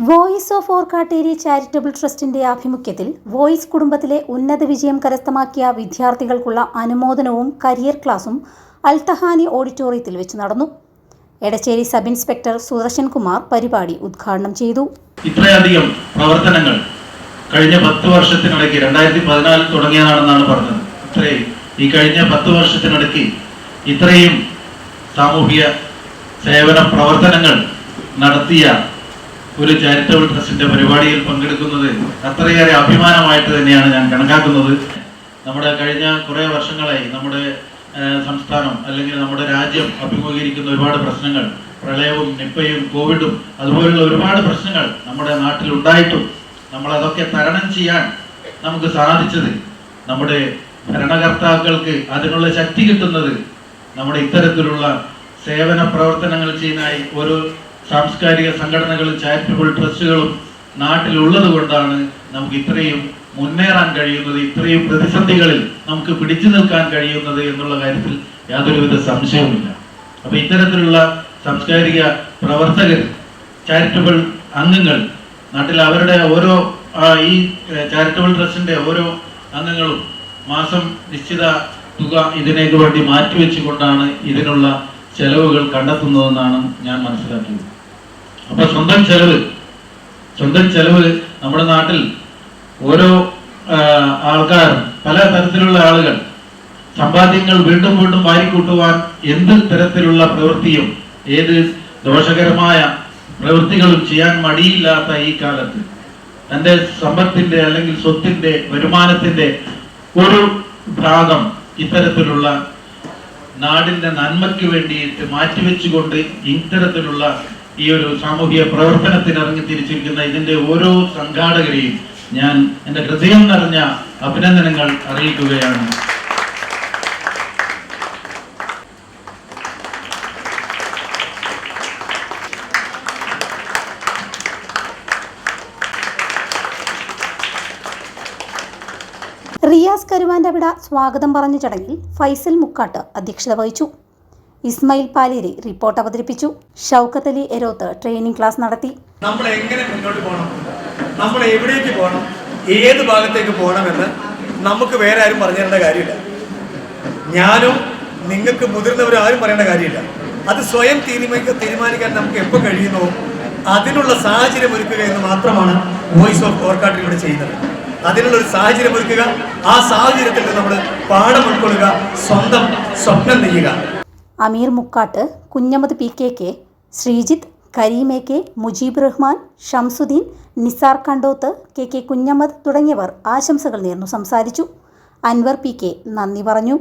Voice of Orkkatteri charitable ട്രസ്റ്റിന്റെ ആഭിമുഖ്യത്തിൽ voice കുടുംബത്തിലെ ഉന്നത വിജയം കരസ്ഥമാക്കിയ വിദ്യാർത്ഥികൾക്കുള്ള അനുമോദനവും കരിയർ ക്ലാസും അൽതഹാനി ഓഡിറ്റോറിയത്തിൽ വെച്ച് നടന്നു. എടച്ചേരി സബ് ഇൻസ്പെക്ടർ സുദർശൻ കുമാർ പരിപാടി ഉദ്ഘാടനം ചെയ്തു. ഇത്രയധികം പ്രവർത്തനങ്ങൾ കഴിഞ്ഞ 10 വർഷത്തിനിടയ്ക്ക് 2014 തുടങ്ങിയതാണെന്നാണ് പറഞ്ഞത്. ഈ കഴിഞ്ഞ 10 വർഷത്തിനിടയ്ക്ക് ഇത്രയും സാമൂഹിക സേവന പ്രവർത്തനങ്ങൾ നടത്തിയ ഒരു ചാരിറ്റബിൾ ട്രസ്റ്റിന്റെ പരിപാടിയിൽ പങ്കെടുക്കുന്നത് അത്രയേറെ അഭിമാനമായിട്ട് തന്നെയാണ് ഞാൻ കണക്കാക്കുന്നത്. നമ്മുടെ കഴിഞ്ഞ കുറേ വർഷങ്ങളായി നമ്മുടെ സംസ്ഥാനം അല്ലെങ്കിൽ നമ്മുടെ രാജ്യം അഭിമുഖീകരിക്കുന്ന ഒരുപാട് പ്രശ്നങ്ങൾ, പ്രളയവും നിപ്പയും കോവിഡും അതുപോലുള്ള ഒരുപാട് പ്രശ്നങ്ങൾ നമ്മുടെ നാട്ടിൽ ഉണ്ടായിട്ടും നമ്മളതൊക്കെ തരണം ചെയ്യാൻ നമുക്ക് സാധിച്ചത്, നമ്മുടെ ഭരണകർത്താക്കൾക്ക് അതിനുള്ള ശക്തി കിട്ടുന്നത് നമ്മുടെ ഇത്തരത്തിലുള്ള സേവന പ്രവർത്തനങ്ങൾ ചെയ്യുന്നതായി ഓരോ സാംസ്കാരിക സംഘടനകളും ചാരിറ്റബിൾ ട്രസ്റ്റുകളും നാട്ടിലുള്ളത് കൊണ്ടാണ് നമുക്ക് ഇത്രയും മുന്നേറാൻ കഴിയുന്നത്, ഇത്രയും പ്രതിസന്ധികളിൽ നമുക്ക് പിടിച്ചു നിൽക്കാൻ കഴിയുന്നത് എന്നുള്ള കാര്യത്തിൽ യാതൊരുവിധ സംശയവുമില്ല. അപ്പൊ ഇത്തരത്തിലുള്ള സാംസ്കാരിക പ്രവർത്തകർ, ചാരിറ്റബിൾ അംഗങ്ങൾ നാട്ടിൽ അവരുടെ ഓരോ ഈ ചാരിറ്റബിൾ ട്രസ്റ്റിന്റെ ഓരോ അംഗങ്ങളും മാസം നിശ്ചിത തുക ഇതിനേക്ക് വേണ്ടി മാറ്റിവെച്ചുകൊണ്ടാണ് ഇതിനുള്ള ചെലവുകൾ കണ്ടെത്തുന്നതെന്നാണ് ഞാൻ മനസ്സിലാക്കിയത്. അപ്പൊ സ്വന്തം ചെലവ് നമ്മുടെ നാട്ടിൽ ഓരോ ആൾക്കാർ, പല തരത്തിലുള്ള ആളുകൾ സമ്പാദ്യങ്ങൾ വീണ്ടും വീണ്ടും വാരിക്കൂട്ടുവാൻ എന്ത് തരത്തിലുള്ള പ്രവൃത്തിയും ഏത് ദോഷകരമായ പ്രവൃത്തികളും ചെയ്യാൻ മടിയില്ലാത്ത ഈ കാലത്ത് തൻ്റെ സമ്പത്തിന്റെ അല്ലെങ്കിൽ സ്വത്തിന്റെ വരുമാനത്തിന്റെ ഒരു ഭാഗം ഇത്തരത്തിലുള്ള നാടിന്റെ നന്മയ്ക്ക് വേണ്ടിയിട്ട് മാറ്റിവെച്ചുകൊണ്ട് ഇത്തരത്തിലുള്ള ഈ ഒരു സാമൂഹിക പ്രവർത്തനത്തിന് ഇറങ്ങി തിരിച്ചിരിക്കുന്ന ഇതിന്റെ ഓരോ സംഘാടകരെയും ഞാൻ എൻ്റെ ഹൃദയം നിറഞ്ഞ അഭിനന്ദനങ്ങൾ അറിയിക്കുകയാണ്. റിയാസ് കരുവാൻ്റെവിട സ്വാഗതം പറഞ്ഞ ചടങ്ങിൽ ഫൈസൽ മുക്കാട്ട് അധ്യക്ഷത വഹിച്ചു. ഇസ്മായിൽ പാലേരി റിപ്പോർട്ട് അവതരിപ്പിച്ചു. ഷൗക്കത്ത് അലി എരോത്ത് ട്രെയിനിങ് ക്ലാസ് നടത്തി. നമ്മൾ എങ്ങനെ മുന്നോട്ട് പോകണം, നമ്മൾ എവിടേക്ക് പോകണം, ഏത് ഭാഗത്തേക്ക് പോകണമെന്ന് നമുക്ക് വേറെ ആരും പറഞ്ഞു തരേണ്ട കാര്യമില്ല. ഞാനും നിങ്ങൾക്ക് മുതിർന്നവരും ആരും പറയേണ്ട കാര്യമില്ല. അത് സ്വയം തീരുമാനിക്കാൻ നമുക്ക് എപ്പോൾ കഴിയുന്നോ അതിനുള്ള സാഹചര്യം ഒരുക്കുക എന്ന് മാത്രമാണ് വോയിസ് ഓഫ് ഓർക്കാട്ടേരി ഇവിടെ ചെയ്യുന്നത്. അതിനുള്ളൊരു സാഹചര്യം ഒരുക്കുക, ആ സാഹചര്യത്തിൽ നമ്മൾ പാഠം ഉൾക്കൊള്ളുക, സ്വന്തം സ്വപ്നം നെയ്യുക. അമീർ Mukkatt, Kunhammad PKK, Sreejith, Kareem AK, Mujeeb Rahman, Shamsuddin, Nisar Kandoth, KK Kunhammad തുടങ്ങിയവർ ആശംസകൾ നേർന്നു സംസാരിച്ചു. അൻവർ PK നന്ദി പറഞ്ഞു.